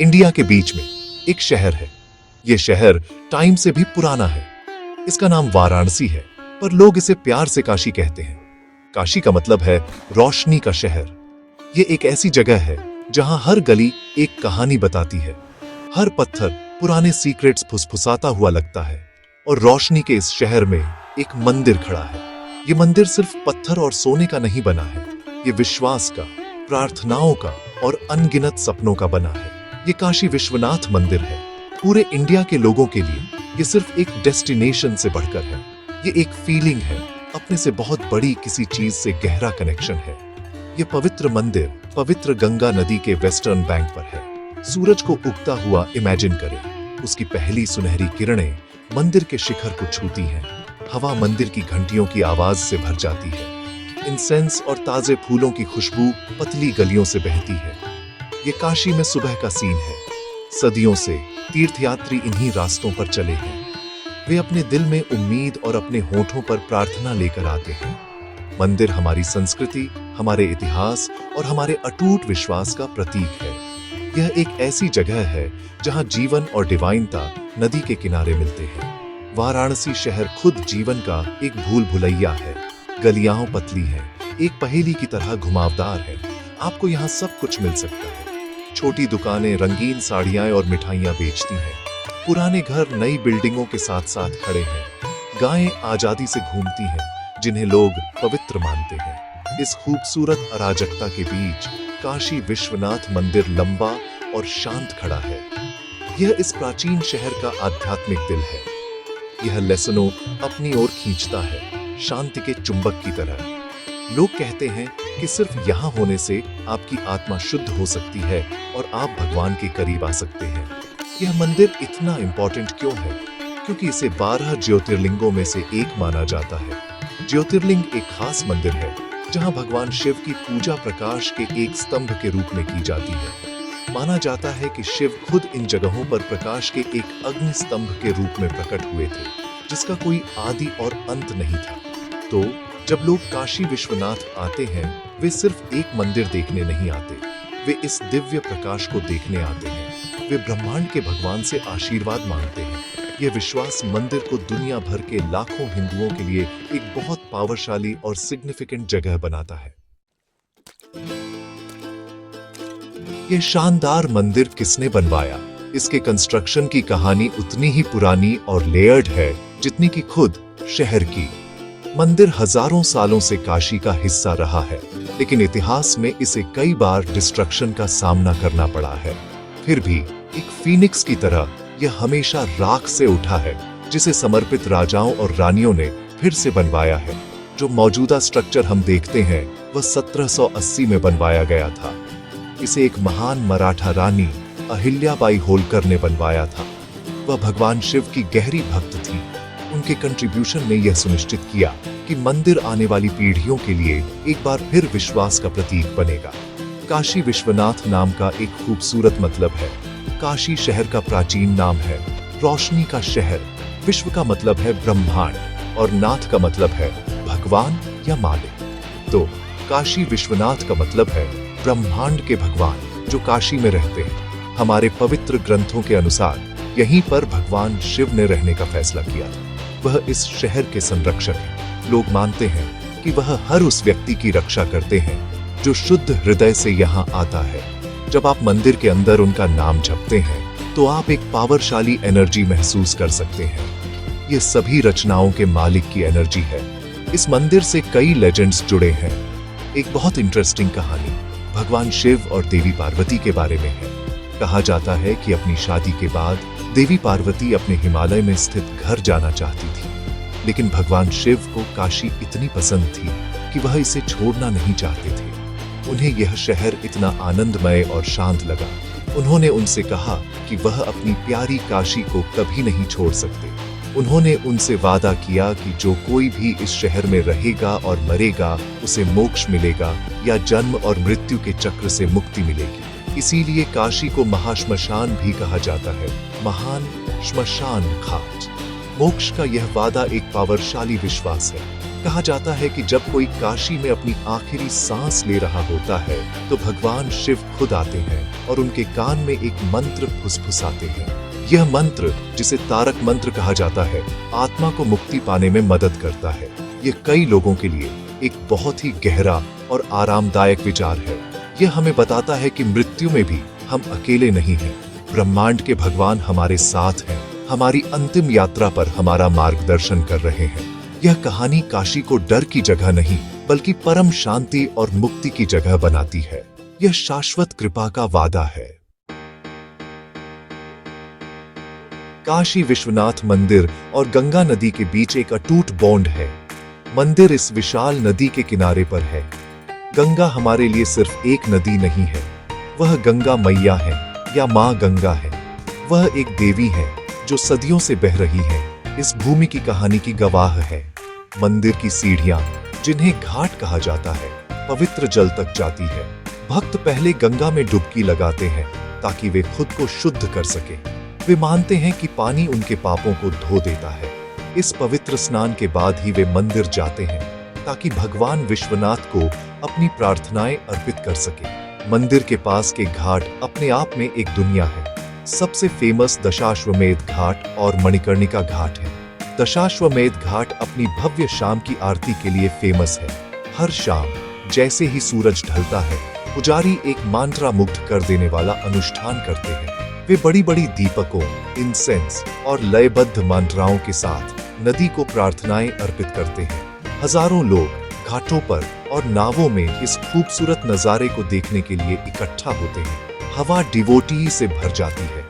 India के बीच में एक शहर है। ये शहर टाइम से भी पुराना है। इसका नाम वाराणसी है, पर लोग इसे प्यार से काशी कहते हैं। काशी का मतलब है रोशनी का शहर। ये एक ऐसी जगह है जहां हर गली एक कहानी बताती है, हर पत्थर पुराने सीक्रेट्स फुसफुसाता हुआ लगता है। और रोशनी के इस शहर में एक मंदिर खड़ा है। ये मंदिर सिर्फ पत्थर और सोने का नहीं बना है, ये विश्वास का, प्रार्थनाओं का और अनगिनत सपनों का बना है। ये काशी विश्वनाथ मंदिर है। पूरे इंडिया के लोगों के लिए ये सिर्फ एक डेस्टिनेशन से बढ़कर है। ये एक फीलिंग है, अपने से बहुत बड़ी किसी चीज से गहरा कनेक्शन है। ये पवित्र मंदिर पवित्र गंगा नदी के वेस्टर्न बैंक पर है। सूरज को उगता हुआ इमेजिन करें। उसकी पहली सुनहरी किरणें मंदिर के शिखर को छूती हैं। हवा मंदिर की घंटियों की आवाज से भर जाती है। इंसेंस और ताजे फूलों की खुशबू पतली गलियों से बहती है। ये काशी में सुबह का सीन है। सदियों से तीर्थयात्री इन्हीं रास्तों पर चले हैं। वे अपने दिल में उम्मीद और अपने होठों पर प्रार्थना लेकर आते हैं। मंदिर हमारी संस्कृति, हमारे इतिहास और हमारे अटूट विश्वास का प्रतीक है। यह एक ऐसी जगह है जहां जीवन और डिवाइनता नदी के किनारे मिलते हैं। वाराणसी शहर खुद जीवन का एक भूल भुलैया है। गलियां पतली हैं, एक पहेली की तरह घुमावदार है। आपको यहाँ सब कुछ मिल सकता है। छोटी दुकानें रंगीन साड़ियां और मिठाइयां बेचती हैं। पुराने घर नई बिल्डिंगों के साथ साथ खड़े हैं। गायें आजादी से घूमती हैं, जिन्हें लोग पवित्र मानते हैं। इस खूबसूरत अराजकता के बीच काशी विश्वनाथ मंदिर लंबा और शांत खड़ा है। यह इस प्राचीन शहर का आध्यात्मिक दिल है। यह लेसनों अपनी ओर खींचता है, शांति के चुंबक की तरह। लोग कहते हैं कि सिर्फ यहाँ होने से आपकी आत्मा शुद्ध हो सकती है और आप भगवान के करीब आ सकते हैं। यह मंदिर इतना इंपॉर्टेंट क्यों है? क्योंकि इसे 12 ज्योतिर्लिंगों में से एक माना जाता है। ज्योतिर्लिंग एक खास मंदिर है जहाँ भगवान शिव की पूजा प्रकाश के एक स्तंभ के रूप में की जाती है। माना जाता है कि शिव खुद इन जगहों पर प्रकाश के एक अग्नि स्तंभ के रूप में प्रकट हुए थे, जिसका कोई आदि और अंत नहीं था। तो जब लोग काशी विश्वनाथ आते हैं, वे सिर्फ एक मंदिर देखने नहीं आते, वे इस दिव्य प्रकाश को देखने आते हैं। वे ब्रह्मांड के भगवान से आशीर्वाद मांगते हैं। यह विश्वास मंदिर को दुनिया भर के लाखों हिंदुओं के लिए एक बहुत पावरशाली और सिग्निफिकेंट जगह बनाता है। यह शानदार मंदिर किसने बनवाया? इसके कंस्ट्रक्शन की कहानी उतनी ही पुरानी और लेयर्ड है जितनी कि खुद शहर की। मंदिर हजारों सालों से काशी का हिस्सा रहा है, लेकिन इतिहास में इसे कई बार डिस्ट्रक्शन का सामना करना पड़ा है। फिर भी एक फीनिक्स की तरह यह हमेशा राख से उठा है, जिसे समर्पित राजाओं और रानियों ने फिर से बनवाया है। जो मौजूदा स्ट्रक्चर हम देखते हैं वह 1780 में बनवाया गया था। इसे एक महान मराठा रानी अहिल्याबाई होलकर ने बनवाया था। वह भगवान शिव की गहरी भक्त थी। उनके कंट्रीब्यूशन ने यह सुनिश्चित किया कि मंदिर आने वाली पीढ़ियों के लिए एक बार फिर विश्वास का प्रतीक बनेगा। काशी विश्वनाथ नाम का एक खूबसूरत मतलब है। काशी शहर का प्राचीन नाम है रोशनी का शहर। विश्व का मतलब है ब्रह्मांड और नाथ का मतलब है भगवान या मालिक। तो काशी विश्वनाथ का मतलब है ब्रह्मांड के भगवान जो काशी में रहते हैं। हमारे पवित्र ग्रंथों के अनुसार यहीं पर भगवान शिव ने रहने का फैसला किया था। वह इस शहर के संरक्षक हैं। लोग मानते हैं कि वह हर उस व्यक्ति की रक्षा करते हैं जो शुद्ध हृदय से यहाँ आता है। जब आप मंदिर के अंदर उनका नाम जपते हैं तो आप एक पावरशाली एनर्जी महसूस कर सकते हैं। ये सभी रचनाओं के मालिक की एनर्जी है। इस मंदिर से कई लेजेंड्स जुड़े हैं। एक बहुत इंटरेस्टिंग कहानी भगवान शिव और देवी पार्वती के बारे में है। कहा जाता है कि अपनी शादी के बाद देवी पार्वती अपने हिमालय में स्थित घर जाना चाहती थी, लेकिन भगवान शिव को काशी इतनी पसंद थी कि वह इसे छोड़ना नहीं चाहते थे। उन्हें यह शहर इतना आनंदमय और शांत लगा। उन्होंने उनसे कहा कि वह अपनी प्यारी काशी को कभी नहीं छोड़ सकते। उन्होंने उनसे वादा किया कि जो कोई भी इस शहर में रहेगा और मरेगा उसे मोक्ष मिलेगा या जन्म और मृत्यु के चक्र से मुक्ति मिलेगी। इसीलिए काशी को महाश्मशान भी कहा जाता है, महान श्मशान घाट। मोक्ष का यह वादा एक पावरशाली विश्वास है। कहा जाता है कि जब कोई काशी में अपनी आखिरी सांस ले रहा होता है तो भगवान शिव खुद आते हैं और उनके कान में एक मंत्र फुसफुसाते हैं। यह मंत्र, जिसे तारक मंत्र कहा जाता है, आत्मा को मुक्ति पाने में मदद करता है। यह कई लोगों के लिए एक बहुत ही गहरा और आरामदायक विचार है। यह हमें बताता है कि मृत्यु में भी हम अकेले नहीं हैं। ब्रह्मांड के भगवान हमारे साथ हैं, हमारी अंतिम यात्रा पर हमारा मार्गदर्शन कर रहे हैं। यह कहानी काशी को डर की जगह नहीं, बल्कि परम शांति और मुक्ति की जगह बनाती है। यह शाश्वत कृपा का वादा है। काशी विश्वनाथ मंदिर और गंगा नदी के बीच एक अटूट बॉन्ड है। मंदिर इस विशाल नदी के किनारे पर है। गंगा हमारे लिए सिर्फ एक नदी नहीं है, वह गंगा मैया है या माँ गंगा है। वह एक देवी है जो सदियों से बह रही है, इस भूमि की कहानी की गवाह है। मंदिर की सीढ़ियां, जिन्हें घाट कहा जाता है, पवित्र जल तक जाती है। भक्त पहले गंगा में डुबकी लगाते हैं ताकि वे खुद को शुद्ध कर सके। वे मानते हैं कि पानी उनके पापों को धो देता है। इस पवित्र स्नान के बाद ही वे मंदिर जाते हैं ताकि भगवान विश्वनाथ को अपनी प्रार्थनाएं अर्पित कर सके। मंदिर के पास के घाट अपने आप में एक दुनिया है। सबसे फेमस दशाश्वमेध घाट और मणिकर्णिका घाट है। दशाश्वमेध घाट अपनी भव्य शाम की आरती के लिए फेमस है। हर शाम जैसे ही सूरज ढलता है, पुजारी एक मांत्रा मुग्ध कर देने वाला अनुष्ठान करते हैं। वे बड़ी बड़ी दीपकों, इंसेंस और लयबद्ध मंत्राओं के साथ नदी को प्रार्थनाएं अर्पित करते हैं। हजारों लोग घाटों पर और नावों में इस खूबसूरत नजारे को देखने के लिए इकट्ठा होते हैं। हवा डिवोटी से भर जाती है।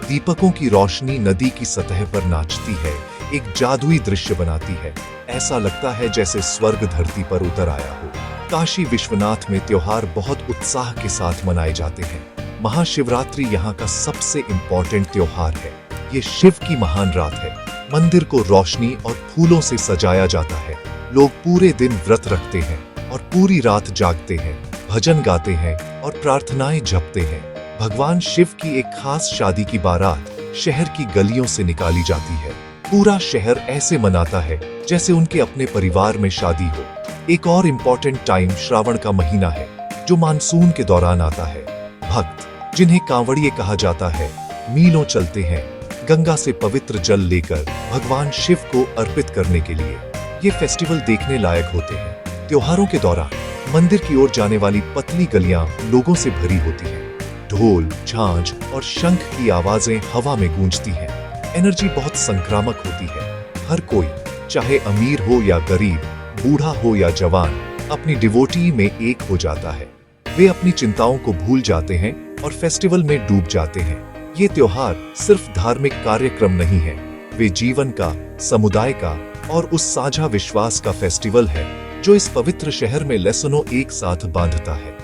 दीपकों की रोशनी नदी की सतह पर नाचती है, एक जादुई दृश्य बनाती है। ऐसा लगता है जैसे स्वर्ग धरती पर उतर आया हो। काशी विश्वनाथ में त्योहार बहुत उत्साह के साथ मनाए जाते हैं। महाशिवरात्रि यहाँ का सबसे इम्पोर्टेंट त्योहार है। ये शिव की महान रात है। मंदिर को रोशनी और फूलों से सजाया जाता है। लोग पूरे दिन व्रत रखते हैं और पूरी रात जागते हैं, भजन गाते हैं और प्रार्थनाएं जपते हैं। भगवान शिव की एक खास शादी की बारात शहर की गलियों से निकाली जाती है। पूरा शहर ऐसे मनाता है जैसे उनके अपने परिवार में शादी हो। एक और इम्पोर्टेंट टाइम श्रावण का महीना है, जो मानसून के दौरान आता है। भक्त, जिन्हें कांवड़िए कहा जाता है, मीलों चलते हैं गंगा से पवित्र जल लेकर भगवान शिव को अर्पित करने के लिए। ये फेस्टिवल देखने लायक होते हैं। त्योहारों के दौरान मंदिर की ओर जाने वाली पतली गलियां लोगों से भरी होती हैं। ढोल, झांझ और शंख की आवाजें हवा में गूंजती हैं। एनर्जी बहुत संक्रामक होती है। हर कोई, चाहे अमीर हो या गरीब, बूढ़ा हो या जवान, अपनी डिवोटी में एक हो जाता है। वे अपनी चिंताओं को भूल जाते हैं और फेस्टिवल में डूब जाते हैं। ये त्योहार सिर्फ धार्मिक कार्यक्रम नहीं है, वे जीवन का, समुदाय का और उस साझा विश्वास का फेस्टिवल है जो इस पवित्र शहर में लेसनों एक साथ बांधता है।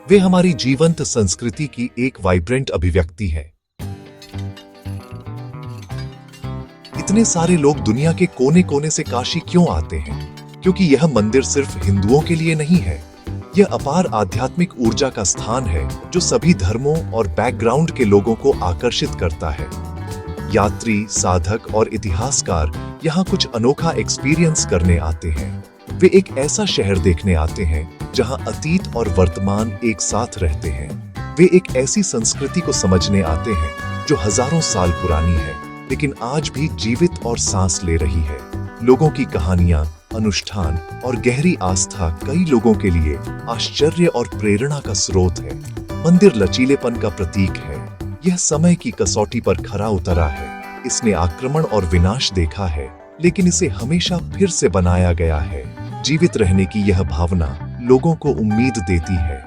वे हमारी जीवंत संस्कृति की एक वाइब्रेंट अभिव्यक्ति है। इतने सारे लोग दुनिया के कोने कोने से काशी क्यों आते हैं? क्योंकि यह मंदिर सिर्फ हिंदुओं के लिए नहीं है। यह अपार आध्यात्मिक ऊर्जा का स्थान है जो सभी धर्मों और बैकग्राउंड के लोगों को आकर्षित करता है। यात्री, साधक और इतिहासकार यहाँ कुछ अनोखा एक्सपीरियंस करने आते हैं। वे एक ऐसा शहर देखने आते हैं जहाँ अतीत और वर्तमान एक साथ रहते हैं। वे एक ऐसी संस्कृति को समझने आते हैं जो हजारों साल पुरानी है, लेकिन आज भी जीवित और सांस ले रही है। लोगों की कहानियां, अनुष्ठान और गहरी आस्था कई लोगों के लिए आश्चर्य और प्रेरणा का स्रोत है। मंदिर लचीलेपन का प्रतीक है। यह समय की कसौटी पर खरा उतरा है। इसने आक्रमण और विनाश देखा है, लेकिन इसे हमेशा फिर से बनाया गया है। जीवित रहने की यह भावना लोगों को उम्मीद देती है।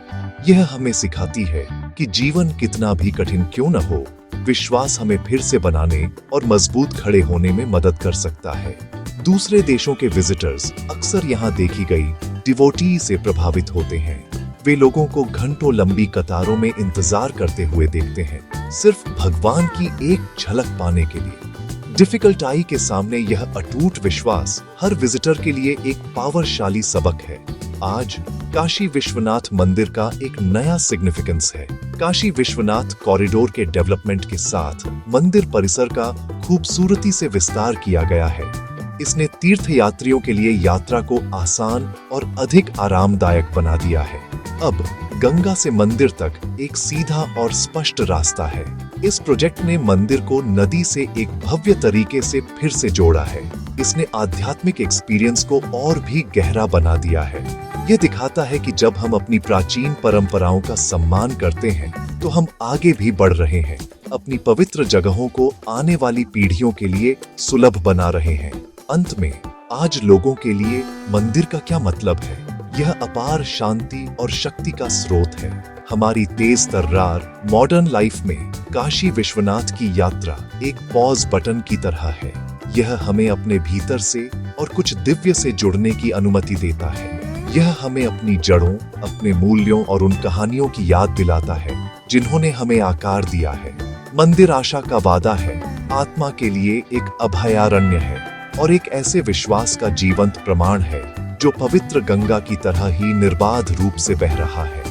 यह हमें सिखाती है कि जीवन कितना भी कठिन क्यों न हो, विश्वास हमें फिर से बनाने और मजबूत खड़े होने में मदद कर सकता है। दूसरे देशों के विजिटर्स अक्सर यहाँ देखी गई डिवोटी से प्रभावित होते हैं। वे लोगों को घंटों लंबी कतारों में इंतजार करते हुए देखते हैं, सिर्फ भगवान की एक झलक पाने के लिए। डिफिकल्ट आई के सामने यह अटूट विश्वास हर विजिटर के लिए एक पावरशाली सबक है। आज काशी विश्वनाथ मंदिर का एक नया सिग्निफिकेंस है। काशी विश्वनाथ कॉरिडोर के डेवलपमेंट के साथ मंदिर परिसर का खूबसूरती से विस्तार किया गया है। इसने तीर्थयात्रियों के लिए यात्रा को आसान और अधिक आरामदायक बना दिया है। अब गंगा से मंदिर तक एक सीधा और स्पष्ट रास्ता है। इस प्रोजेक्ट ने मंदिर को नदी से एक भव्य तरीके से फिर से जोड़ा है। इसने आध्यात्मिक एक्सपीरियंस को और भी गहरा बना दिया है। यह दिखाता है कि जब हम अपनी प्राचीन परंपराओं का सम्मान करते हैं तो हम आगे भी बढ़ रहे हैं, अपनी पवित्र जगहों को आने वाली पीढ़ियों के लिए सुलभ बना रहे हैं। अंत में आज लोगों के लिए मंदिर का क्या मतलब है? यह अपार शांति और शक्ति का स्रोत है। हमारी तेज तर्रार मॉडर्न लाइफ में काशी विश्वनाथ की यात्रा एक पॉज बटन की तरह है। यह हमें अपने भीतर से और कुछ दिव्य से जुड़ने की अनुमति देता है। यह हमें अपनी जड़ों, अपने मूल्यों और उन कहानियों की याद दिलाता है जिन्होंने हमें आकार दिया है। मंदिर आशा का वादा है, आत्मा के लिए एक अभयारण्य है और एक ऐसे विश्वास का जीवंत प्रमाण है जो पवित्र गंगा की तरह ही निर्बाध रूप से बह रहा है।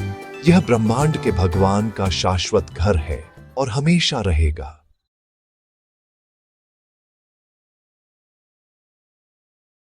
यह ब्रह्मांड के भगवान का शाश्वत घर है और हमेशा रहेगा।